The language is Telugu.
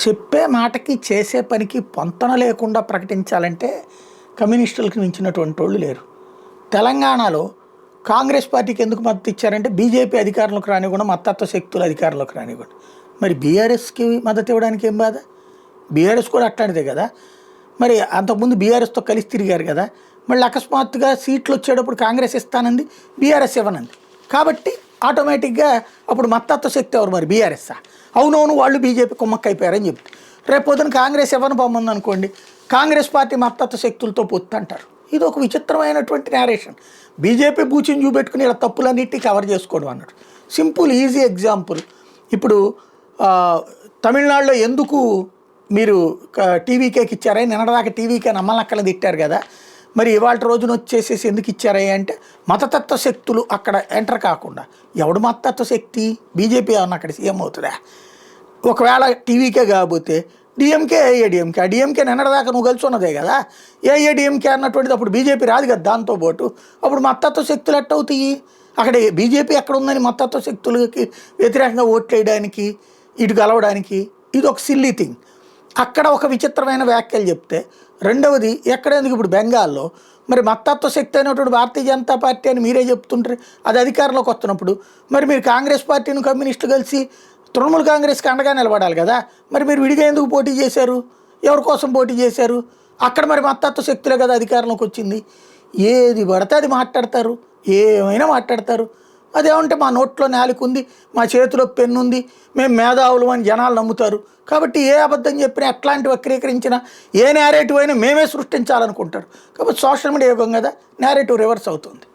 చెప్పే మాటకి చేసే పనికి పొంతన లేకుండా ప్రకటించాలంటే కమ్యూనిస్టులకు మించినటువంటి వాళ్ళు లేరు. తెలంగాణలో కాంగ్రెస్ పార్టీకి ఎందుకు మద్దతు ఇచ్చారంటే బీజేపీ అధికారంలోకి రానివ్వకుండా మతత్వ శక్తులు అధికారంలోకి రానివ్వండి. మరి బీఆర్ఎస్కి మద్దతు ఇవ్వడానికి ఏం బాధ? బీఆర్ఎస్ కూడా అట్లాంటిదే కదా. మరి అంతకుముందు బీఆర్ఎస్తో కలిసి తిరిగారు కదా. మళ్ళీ అకస్మాత్తుగా సీట్లు వచ్చేటప్పుడు కాంగ్రెస్ ఇస్తానంది, బీఆర్ఎస్ ఇవ్వనంది. కాబట్టి ఆటోమేటిక్గా అప్పుడు మతత్వ శక్తి ఎవరు మరి? బీఆర్ఎస్ఆ? అవునవును, వాళ్ళు బీజేపీ కుమ్మక్కైపోయారని చెప్తే రేపు పొద్దున కాంగ్రెస్ ఎవరిని పొమ్మంది అనుకోండి, కాంగ్రెస్ పార్టీ మతత్వ శక్తులతో పొత్తు అంటారు. ఇది ఒక విచిత్రమైనటువంటి నేరేషన్. బీజేపీ బూచిని చూపెట్టుకుని ఇలా తప్పులన్నిటినీ కవర్ చేసుకోవడం అన్నట్టు. Simple easy example. ఇప్పుడు తమిళనాడులో ఎందుకు మీరు టీవీకేకి ఇచ్చారా? నిన్నటిదాకా టీవీకే నమ్మలక్కలని తిట్టారు కదా. మరి ఇవాళ రోజున వచ్చేసేసి ఎందుకు ఇచ్చారా అంటే మతతత్వ శక్తులు అక్కడ ఎంటర్ కాకుండా. ఎవడు మతతత్వ శక్తి? బీజేపీ ఏమన్నా అక్కడ సీఎం అవుతుందా? ఒకవేళ టీవీకే కాకపోతే డిఎంకే, ఏఐఏడిఎంకే. ఆ డిఎంకే నిన్నటిదాకా నువ్వు కలిసి ఉన్నదే కదా. ఏఐఏడిఎంకే అన్నటువంటిది అప్పుడు బీజేపీ రాదు కదా. దాంతోపాటు అప్పుడు మతతత్వ శక్తులు ఎట్టవుతాయి? అక్కడ బీజేపీ ఎక్కడ ఉందని మతతత్వ శక్తులకి వ్యతిరేకంగా ఓట్లు వేయడానికి, ఇటు కలవడానికి? ఇది ఒక సిల్లీ థింగ్. అక్కడ ఒక విచిత్రమైన వ్యాఖ్యలు చెప్తే, రెండవది ఎక్కడెందుకు ఇప్పుడు బెంగాల్లో మరి మతత్వ శక్తి అయినటువంటి భారతీయ జనతా పార్టీ అని మీరే చెప్తుంటారు. అది అధికారంలోకి వస్తున్నప్పుడు మరి మీరు కాంగ్రెస్ పార్టీని కమ్యూనిస్టులు కలిసి తృణమూల్ కాంగ్రెస్కి అండగా నిలబడాలి కదా. మరి మీరు విడిగా ఎందుకు పోటీ చేశారు? ఎవరి కోసం పోటీ చేశారు? అక్కడ మరి మతత్వ శక్తులే కదా అధికారంలోకి వచ్చింది. ఏది పడితే అది మాట్లాడతారు, ఏమైనా మాట్లాడతారు. అదేమంటే మా నోట్లో నాలుక ఉంది, మా చేతిలో పెన్ను ఉంది, మేము మేధావులు అని జనాలు నమ్ముతారు. కాబట్టి ఏ అబద్ధం చెప్పినా, ఎట్లాంటి వక్రీకరించినా, ఏ నేరేటివ్ అయినా మేమే సృష్టించాలనుకుంటారు. కాబట్టి సోషల్ మీడియా యుగం కదా, నేరేటివ్ రివర్స్ అవుతుంది.